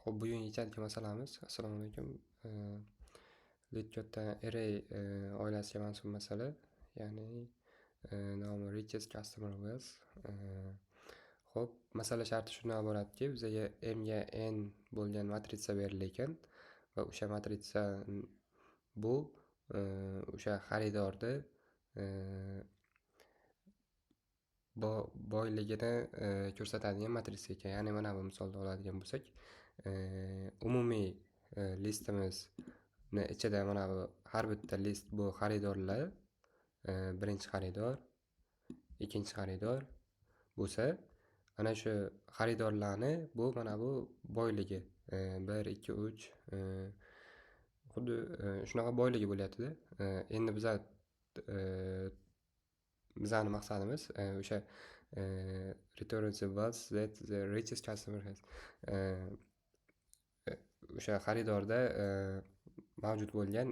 Xo'p, bugun yechadigan masalamiz. Assalomu alaykum. Litgotda array oilasiga mansub masala, ya'ni nomi richest customer wealth. Xo'p, masala sharti shunday bo'ladiki, bizga m ga n bo'lgan matritsa berilgan ekan va o'sha matritsa bu o'sha xaridorni boyligini ko'rsatadigan matritsa ekan. Ya'ni mana bu misolda oladigan bo'lsak, umumiy listimizni ichida mana bu har bitta list bu xaridorlar, birinchi xaridor, ikkinchi xaridor bo'lsa, ana shu xaridorlarni bu mana bu boyligi 1 2 3 xuddi shunaqa boyligi bo'lyapti-da. Endi bizani maqsadimiz o'sha return the wealth that the richest customer has. O'sha xaridorda mavjud bo'lgan,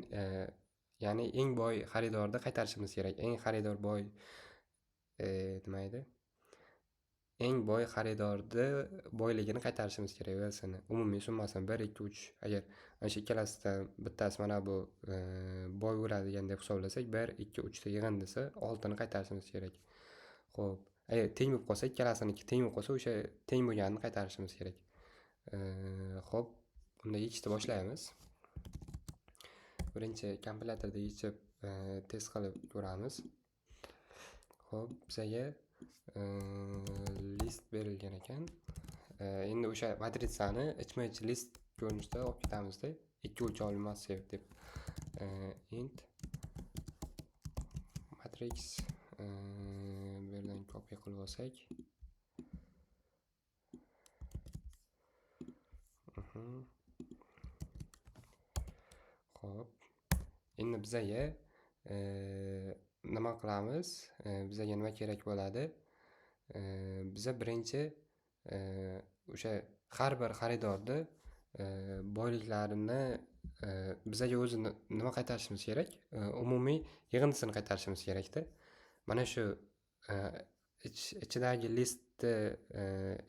ya'ni eng boy xaridorni qaytarishimiz kerak. Eng xaridor boy nima edi? Eng boy xaridorni boyligini qaytarishimiz kerak, wealth'ini, umumiy summasini 1 2 3. Agar ana shu ikkalasidan bittasi mana bu boy bo'ladigan deb hisoblasak, 1 2 3 ta yig'in desa, 6 ni qaytarishimiz kerak. Xo'p, agar teng bo'lib qolsa, ikkalasiniki teng bo'lib qolsa, o'sha teng bo'lganini qaytarishimiz kerak. Xo'p, unda yechishni boshlaymiz. Birinchi kompilyatorda yechib test qilib ko'ramiz. Xo'p, bizga list berilgan ekan. Endi o'sha matritsani ichma-ich list ko'rinishida olib ketamizda. Ikki o'lchovli massiv deb int matrix bu yerdan copy qilib olsak. Xo'p, endi bizga nima qilamiz? Bizga nima kerak bo'ladi? Biza birinchi o'sha har bir xaridorni boyliklarini bizga o'zi nima qaytarishimiz kerak? Umumiy yig'indisini qaytarishimiz kerak-da. Mana shu ichidagi listni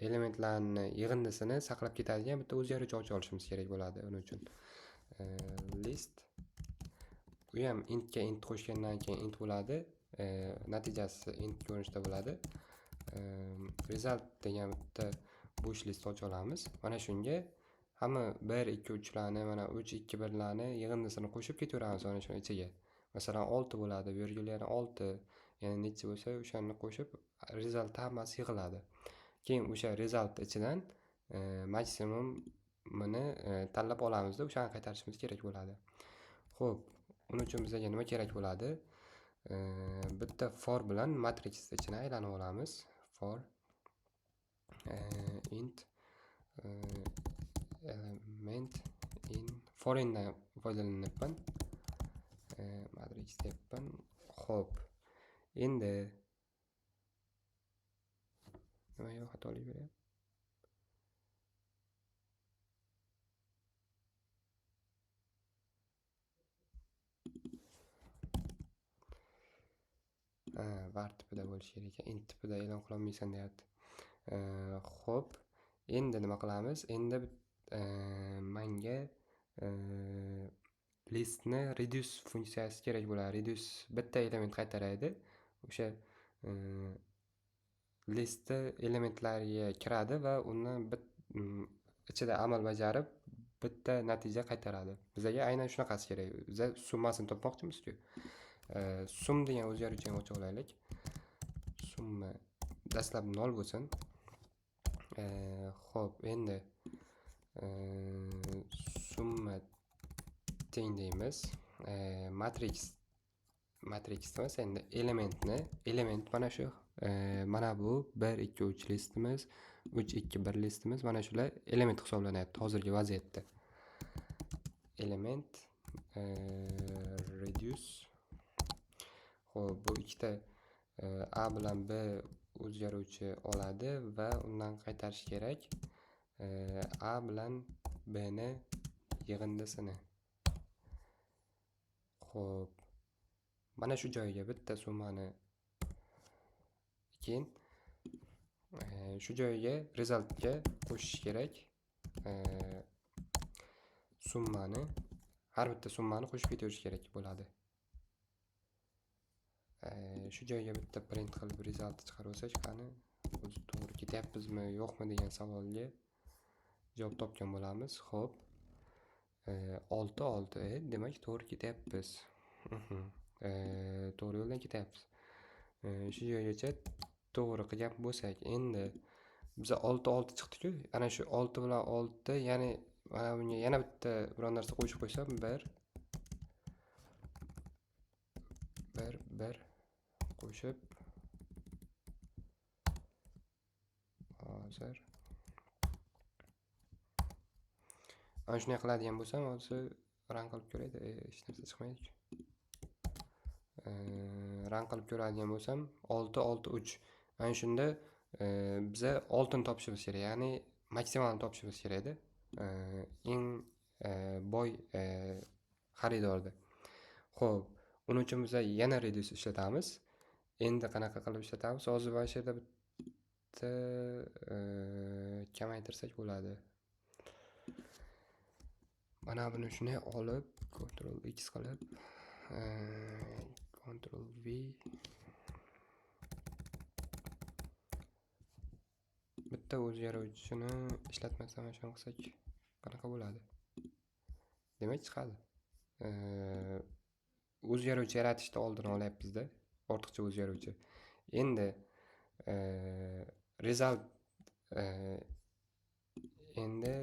elementlarini yig'indisini saqlab ketadigan bitta o'zgaruvchi olishimiz kerak bo'ladi. Uning uchun list, u ham intga int qo'shgandan keyin int bo'ladi. Natijasi int ko'rinishida bo'ladi. Result degan bitta bo'sh list ocha olamiz. Mana shunga hamma 1 2 3 larni, mana 3 2 1 larni yig'indisini qo'shib ketaveramiz mana shu ichiga. Masalan 6 bo'ladi, virgul yana 6, yana necha bo'lsa o'shani qo'shib result hammasi yig'iladi. Keyin o'sha result ichidan maksimumini tanlab olamizda, o'shani qaytarishimiz kerak bo'ladi. Xo'p, uning uchun bizga nima kerak bo'ladi? Bitta for bilan matrix ichini aylanib olamiz. For int element in foreigndan foydalanyapman. Matrix deyapman. Xo'p, endi nima yo'q, xatolik beryapti? var tipida bo'lishi kerak ekan, int tipida e'lon qila olmaysan deyapti. Xo'p, endi nima qilamiz? Endi menga listni reduce funksiyasi kerak bo'ladi. Reduce bitta element qaytaradi. O'sha listni elementlariga kiradi va uni ichida amal bajarib bitta natija qaytaradi. Bizga aynan shunaqasi kerak. Biz summasini topmoqchimiz-ku. Sum degan o'zgaruvchini ochib olaylik. Summa dastlab 0 bo'lsin. Xo'p, endi summa teng deymiz. Matriximiz endi element mana shu. Mana bu 1 2 3 listimiz, 3 2 1 listimiz, mana shular element hisoblanyapti hozirgi vaziyatda. Element reduce. Xo'p, bu ikkita a bilan b o'zgaruvchi oladi va undan qaytarish kerak a bilan b ni yig'indisini. Xo'p, mana shu joyga bitta summani, keyin shu joyga resultga qo'shish kerak. summani, har bitta summani qo'shib ketaverish kerak bo'ladi. Shu joyga bitta print qilib result chiqarib olsak, qani o'zi to'g'ri ketyapmizmi yo'qmi degan savolga javob topgan bo'lamiz. Xo'p, 6 demak to'g'ri ketyapmiz. To'g'ri yo'ldan ketyapmiz. Shu joygacha to'g'ri qilgan bo'lsak, endi biza 6 chiqdi-ku. Ana shu 6 bilan 6, ya'ni mana bunga yana bitta biror narsa qo'shib qo'ysam, 1 qo'shib, hozir ana shunday qiladigan bo'lsam, hozir run qilib ko'raydi, hech narsa chiqmaydi. Run qilib ko'radigan bo'lsam, 6 ana shunda biza oltin topishimiz kerak, ya'ni maksimalni topishimiz kerak edi. Eng boy xaridorda. Xo'p, uning uchun biz yana reduce ishlatamiz. Endi qanaqa qilib ishlatamiz? Hozir mana shu yerda bitta kamaytirsak bo'ladi. Mana buni shunday olib, Ctrl X qilib, Ctrl V, bitta o'zgaruvchini ishlatmasdan mana shuni qilsak qanaqa bo'ladi? Demak chiqadi. O'zgaruvchi yaratishni oldini olyapmiz-da, ortiqcha o'zgaruvchi. Endi result endi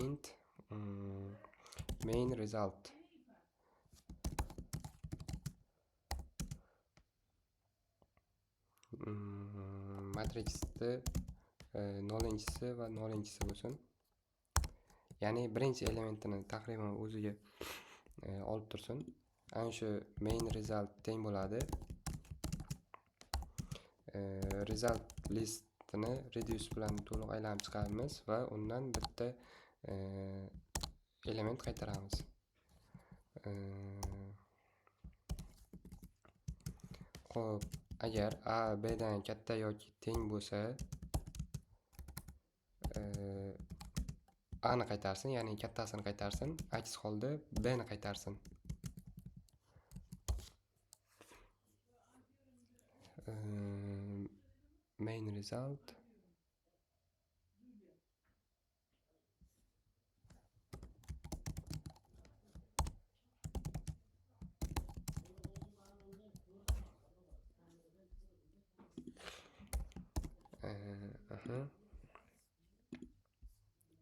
int main result matrixni 0-si va 0-si bo'lsin. Ya'ni birinchi elementini taqriban o'ziga olib tursin. Ana shu main result teng bo'ladi. Result listini reduce bilan to'liq aylanib chiqaramiz va undan bitta element qaytaramiz. Xo'p, agar a b dan katta yoki teng bo'lsa, a ni qaytarsin, ya'ni kattasini qaytarsin, aks holda b ni qaytarsin. Main result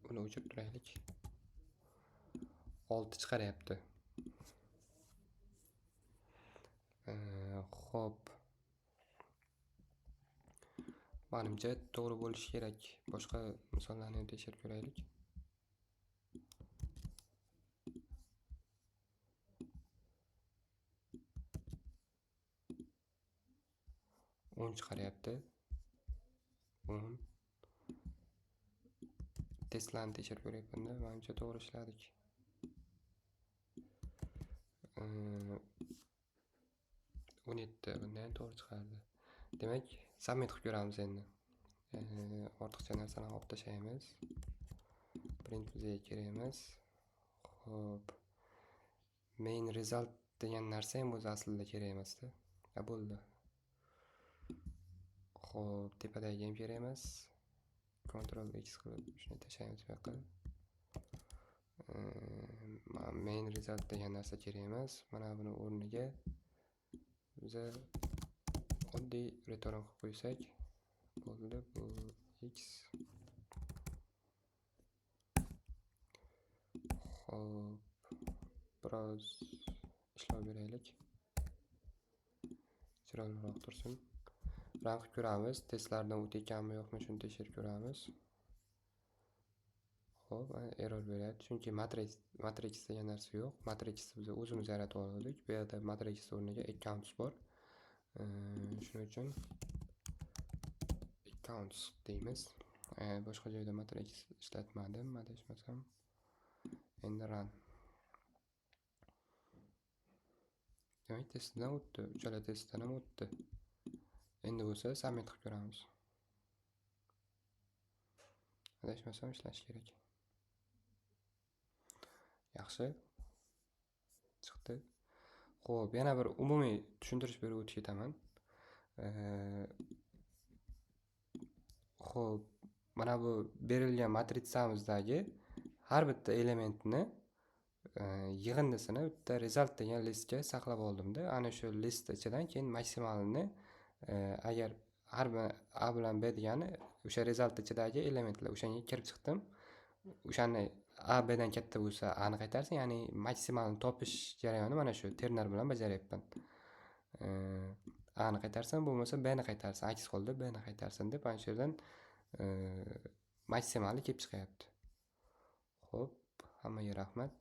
buni o'chirib turaylik. 6 chiqaryapti. Xo'p, menimcha to'g'ri bo'lishi kerak. Boshqa misollarni tekshirib ko'raylik. 10 chiqaryapti. 10. Testlarni tekshirib ko'ryapman-da, menimcha to'g'ri ishladik. 17 bundan to'g'ri chiqardi. Demak, submit qilib ko'ramiz endi. Ortiqcha narsalarni olib tashlaymiz. Print bizga kerak emas. Xo'p. Main result degan narsa ham o'zi aslida kerak emas-da. Bo'ldi. Xo'p, tepadagi ham kerak emas. Ctrl X qilib shuni tashlaymiz bu yoqqa. Main result degan narsa kerak emas. Mana buni o'rniga biza oddiy return qilib qo'ysak bo'ldi. Bu x. Xo'p, biroz ishlov beraylik. Chiroyliroq tursin. Run qilib ko'ramiz. Testlardan o'tayotganmi yo'qmi shuni tekshirib ko'ramiz. Xo'p, error beryapti, chunki matrix degan narsa yo'q. Matrixni biz o'zimiz yaratib oldik. Bu yerda matrix o'rniga accounts bor. Shuning uchun accounts deymiz. Boshqa joyda matrix ishlatmadim, adashmasam. Endi run. Demak, testdan o'tdi. Uchala testdan ham o'tdi. Endi bo'lsa submit qilib ko'ramiz. Adashmasam ishlashi kerak. Yaxshi. Chiqdi. Xo'p, yana bir umumiy tushuntirish berib o'tib ketaman. Xo'p, mana bu berilgan matritsammizdagi har bitta elementni yig'indisini bitta result degan listga saqlab oldimda. Ana shu list ichidan keyin maksimalni agar har bir A bilan B degani o'sha result ichidagi elementlar, o'shanga kirib chiqdim. O'shani A Bdan katta bo'lsa A ni qaytarsin, ya'ni maksimalni topish jarayoni mana shu ternar bilan bajaryapman. A ni qaytarsin, bo'lmasa B ni qaytarsin, aks holda B ni qaytarsin deb ana shu yerdan maksimalni kelib chiqyapti. Xo'p, hammaga rahmat.